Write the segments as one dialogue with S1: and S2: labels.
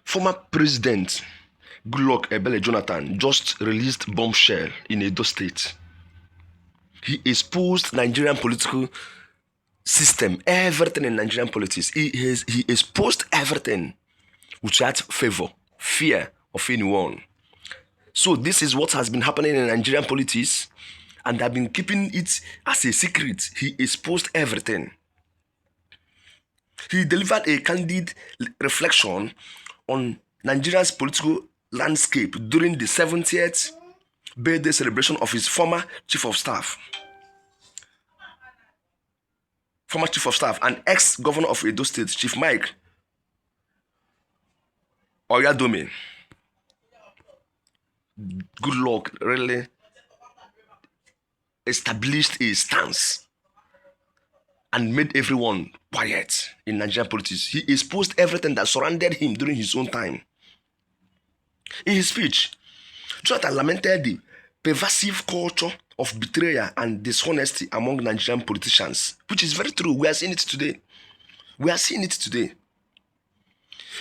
S1: Former President Goodluck Ebele Jonathan just released bombshell in Edo State. He exposed Nigerian political system, everything in Nigerian politics. He exposed everything without favor, fear of anyone. So this is what has been happening in Nigerian politics, and I've been keeping it as a secret. He exposed everything. He delivered a candid reflection on Nigeria's political landscape during the 70th birthday celebration of his former chief of staff and ex-governor of Edo State, Chief Mike Oyadome. Goodluck really established a stance and made everyone quiet in Nigerian politics. He exposed everything that surrounded him during his own time. In his speech, Jonathan lamented the pervasive culture of betrayal and dishonesty among Nigerian politicians, which is very true. We are seeing it today.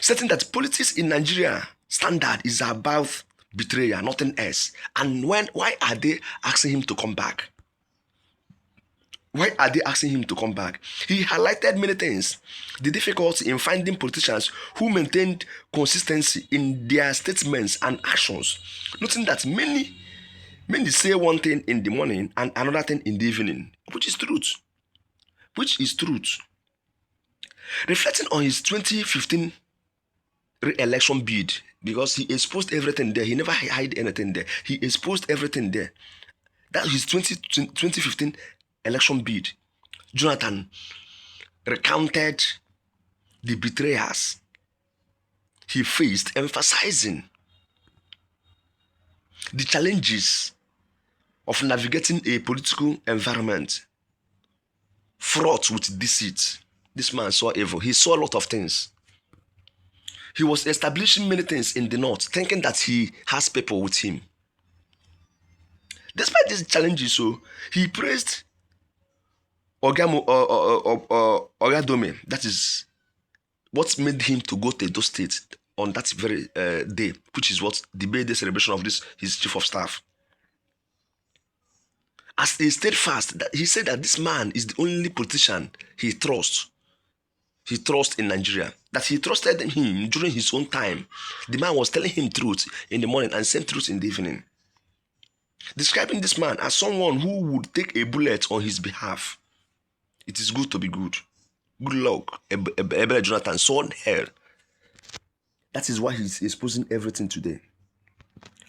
S1: Stating that politics in Nigeria standard is about betrayal, nothing else. And why are they asking him to come back? He highlighted many things. The difficulty in finding politicians who maintained consistency in their statements and actions, noting that many say one thing in the morning and another thing in the evening, which is truth. Reflecting on his 2015 re-election bid, because he exposed everything there. He never hid anything there. He exposed everything there. That's his 2015 election bid. Jonathan recounted the betrayers he faced, emphasizing the challenges of navigating a political environment fraught with deceit. This man saw evil. He saw a lot of things. He was establishing many things in the north, thinking that he has people with him. Despite these challenges, so he praised Oyadome. That is what made him to go to Edo State on that very day, which is what the birthday celebration of his chief of staff. As he stayed fast, he said that this man is the only politician he trusts in Nigeria, that he trusted him during his own time. The man was telling him truth in the morning and same truth in the evening. Describing this man as someone who would take a bullet on his behalf. It is good to be good. Goodluck Ebele Jonathan saw hell. That is why he's exposing everything today.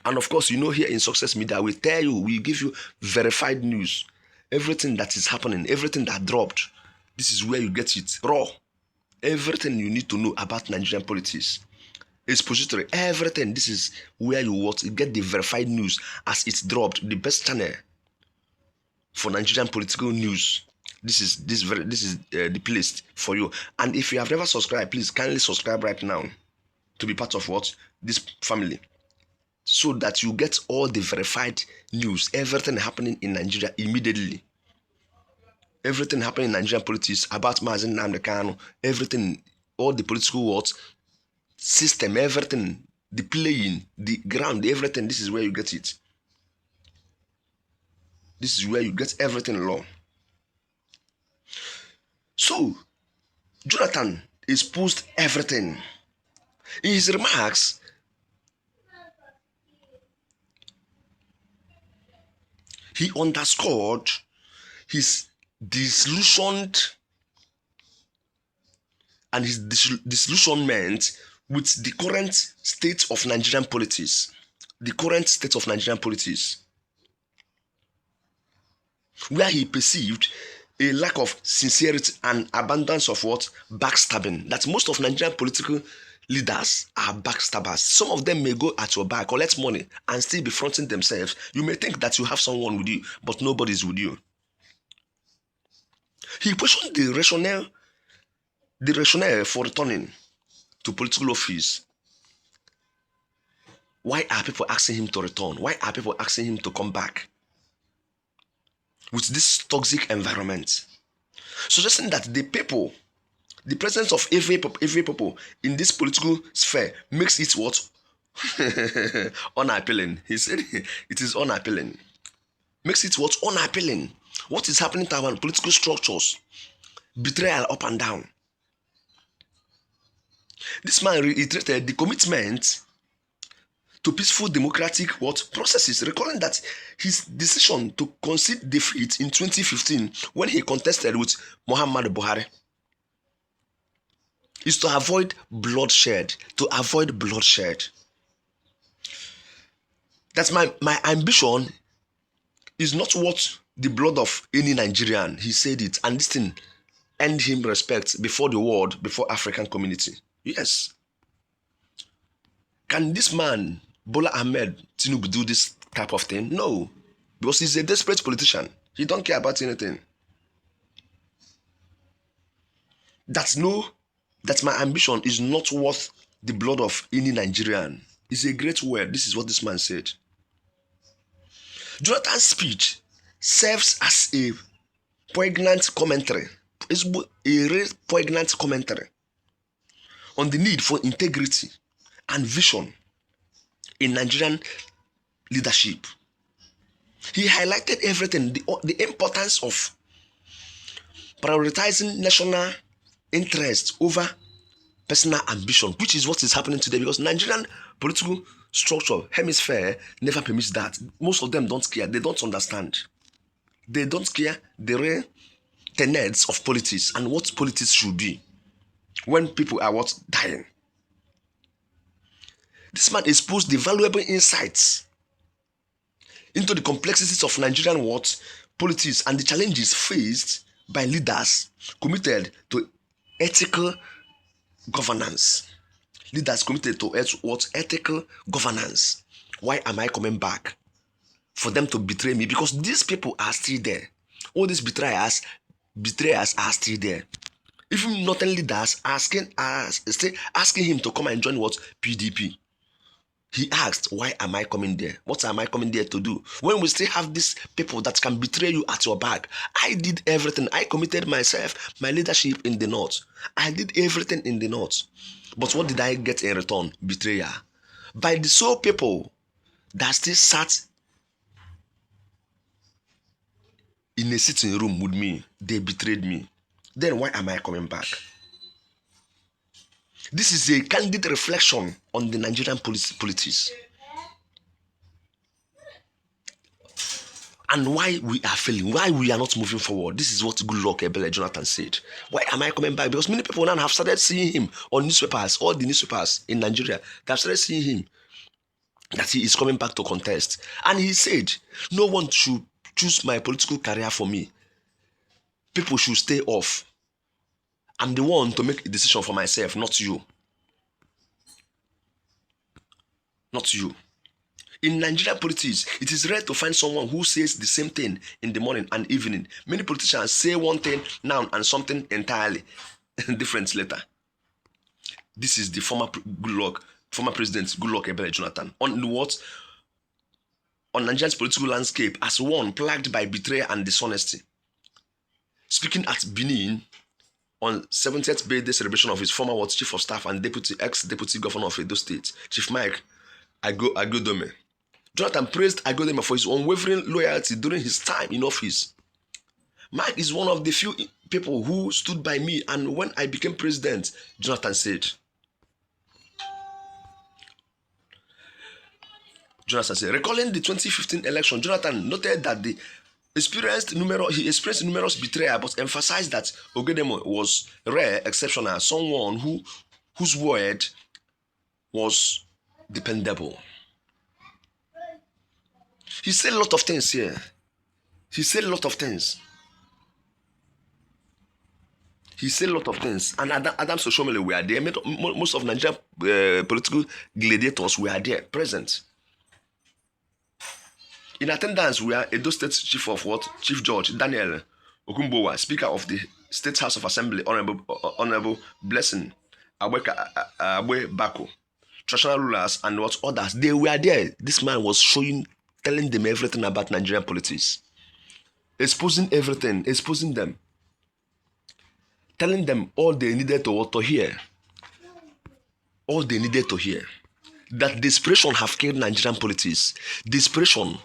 S1: And of course, here in Success Media, we tell you, we give you verified news. Everything that is happening, everything that dropped, this is where you get it raw. Everything you need to know about Nigerian politics. Expository, everything. This is where you get the verified news as it's dropped. The best channel for Nigerian political news. This is the place for you. And if you have never subscribed, please kindly subscribe right now to be part of this family, so that you get all the verified news, everything happening in Nigeria immediately. Everything happening in Nigerian politics about Mazen Nnamdi Kanu, everything, all the political system, everything, the playing, the ground, everything. This is where you get it. This is where you get everything law. So, Jonathan exposed everything. In his remarks, he underscored his disillusioned and his disillusionment with the current state of Nigerian politics. Where he perceived a lack of sincerity and abundance of backstabbing. That most of Nigerian political leaders are backstabbers. Some of them may go at your back, collect money, and still be fronting themselves. You may think that you have someone with you, but nobody's with you. He questioned the rationale for returning to political office. Why are people asking him to return? Why are people asking him to come back with this toxic environment? Suggesting that the The presence of every people in this political sphere makes it what? Unappealing. He said it is unappealing. Makes it what? Unappealing. What is happening to our political structures? Betrayal up and down. This man reiterated the commitment to peaceful democratic processes, recalling that his decision to concede defeat in 2015 when he contested with Muhammadu Buhari is to avoid bloodshed. That's my ambition is not what the blood of any Nigerian. He said it, and this thing earned him respect before the world, before African community. Yes. Can this man, Bola Ahmed Tinubu, do this type of thing? No. Because he's a desperate politician. He don't care about anything. That my ambition is not worth the blood of any Nigerian. It's a great word. This is what this man said. Jonathan's speech serves as a poignant commentary. It's a real poignant commentary on the need for integrity and vision in Nigerian leadership. He highlighted everything, the importance of prioritizing national interest over personal ambition, which is what is happening today, because Nigerian political structure, hemisphere, never permits that. Most of them don't care. They don't understand. They don't care the real tenets of politics and what politics should be when people are dying. This man exposed the valuable insights into the complexities of Nigerian politics and the challenges faced by leaders committed to ethical governance. Leaders committed to ethical governance. Why am I coming back? For them to betray me? Because these people are still there. All these betrayers are still there. Even northern leaders asking him to come and join PDP. He asked, why am I coming there? What am I coming there to do? When we still have these people that can betray you at your back. I did everything. I committed myself, my leadership in the north. I did everything in the north. But what did I get in return? Betrayal. By the sole people that still sat in a sitting room with me, they betrayed me. Then why am I coming back? This is a candid reflection on the Nigerian politics and why we are failing, why we are not moving forward. This is what Goodluck Ebele Jonathan said. Why am I coming back? Because many people now have started seeing him on newspapers, all the newspapers in Nigeria. They have started seeing him that he is coming back to contest. And he said, no one should choose my political career for me. People should stay off. I'm the one to make a decision for myself, not you. Not you. In Nigerian politics, it is rare to find someone who says the same thing in the morning and evening. Many politicians say one thing now and something entirely different later. This is the former President Goodluck Ebele Jonathan. On Nigeria's political landscape as one plagued by betrayal and dishonesty. Speaking at Benin on 70th birthday celebration of his former chief of staff and ex-deputy governor of Edo State, Chief Mike Agodome. Jonathan praised Agodome for his unwavering loyalty during his time in office. Mike is one of the few people who stood by me, and when I became president, Jonathan said. Recalling the 2015 election, Jonathan noted that he experienced numerous betrayal, but emphasized that Ogedemo was rare, exceptional, someone whose word was dependable. He said a lot of things here. And Adam Soshomele were there. Most of Nigerian political gladiators were there, present. In attendance were Edo State Chief Judge Daniel Okumbowa, Speaker of the State House of Assembly, Honorable Blessing Abwe Bako, traditional rulers and others. They were there. This man was telling them everything about Nigerian politics, exposing everything, exposing them. telling them all they needed to hear. All they needed to hear. That desperation have killed Nigerian politics. Desperation,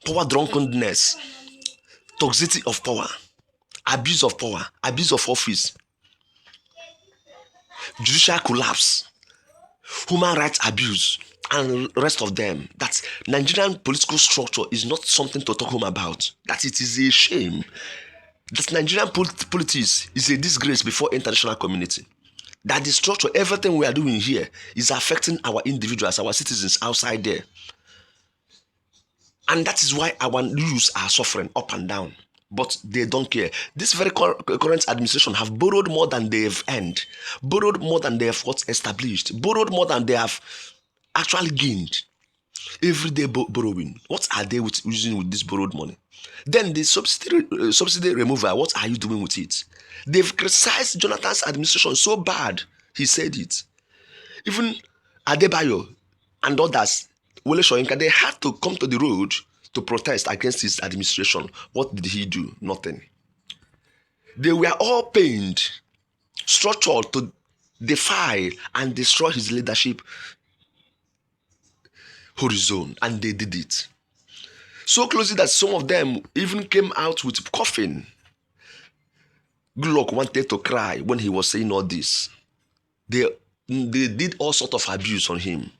S1: power drunkenness, toxicity of power, abuse of office, judicial collapse, human rights abuse, and rest of them. That Nigerian political structure is not something to talk home about. That it is a shame. That Nigerian politics is a disgrace before international community. That the structure, everything we are doing here is affecting our individuals, our citizens outside there. And that is why our youths are suffering up and down. But they don't care. This very current administration have borrowed more than they have earned, borrowed more than they have established, borrowed more than they have actually gained. Everyday borrowing. What are they using with this borrowed money? Then the subsidy removal, what are you doing with it? They've criticized Jonathan's administration so bad, he said it. Even Adebayo and others, Wole Soyinka, they had to come to the road to protest against his administration. What did he do? Nothing. They were all pained, structured to defy and destroy his leadership horizon, and they did it. So closely that some of them even came out with coughing. Goodluck wanted to cry when he was saying all this. They did all sorts of abuse on him.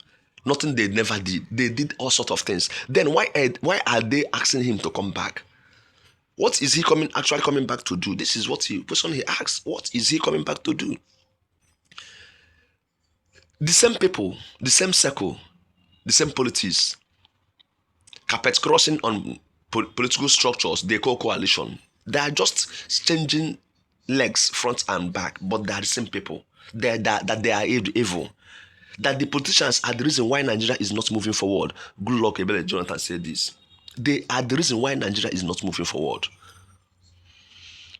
S1: Nothing they never did. They did all sorts of things. Then why are they asking him to come back? What is he actually coming back to do? This is what question he asks. What is he coming back to do? The same people, the same circle, the same politics, carpet crossing on political structures, they call coalition. They are just changing legs, front and back, but they are the same people. They are evil. That the politicians are the reason why Nigeria is not moving forward. Goodluck Ebele Jonathan said this. They are the reason why Nigeria is not moving forward.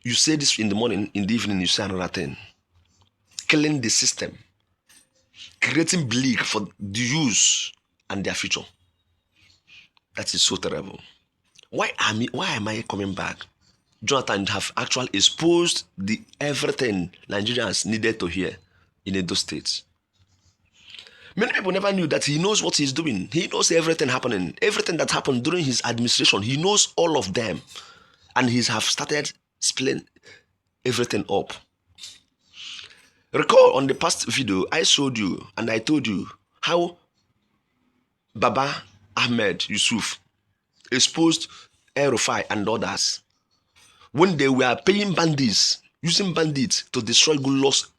S1: You say this in the morning, in the evening you say another thing. Killing the system. Creating bleak for the youth and their future. That is so terrible. Why am I coming back? Jonathan have actually exposed everything Nigerians needed to hear in Edo State. Many people never knew that he knows what he's doing. He knows everything happening. Everything that happened during his administration, he knows all of them. And he have started splitting everything up. Recall on the past video, I showed you and I told you how Baba Ahmed Yusuf exposed El-Rufai and others when they were paying bandits, using bandits to destroy Goodluck's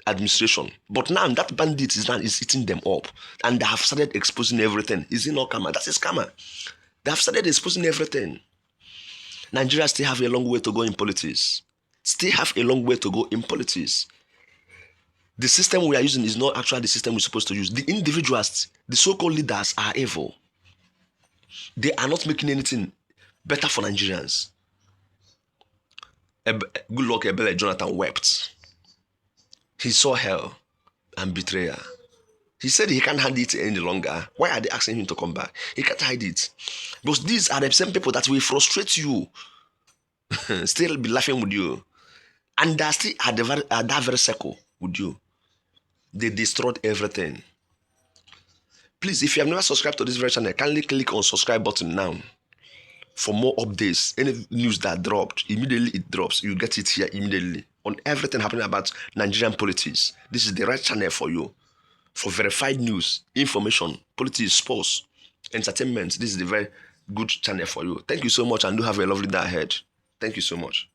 S1: administration. But now that bandit is eating them up, and they have started exposing everything. Is it not karma? That is karma. They have started exposing everything. Nigeria still have a long way to go in politics. Still have a long way to go in politics. The system we are using is not actually the system we're supposed to use. The individuals, the so-called leaders are evil. They are not making anything better for Nigerians. Goodluck Ebele Jonathan wept. He saw hell and betrayal. He said he can't hide it any longer. Why are they asking him to come back? He can't hide it. Because these are the same people that will frustrate you, still be laughing with you. And they are still at that very circle with you. They destroyed everything. Please, if you have never subscribed to this very channel, kindly click on subscribe button now. For more updates, any news that dropped, immediately it drops. You get it here immediately. On everything happening about Nigerian politics. This is the right channel for you. For verified news, information, politics, sports, entertainment. This is the very good channel for you. Thank you so much and do have a lovely day ahead. Thank you so much.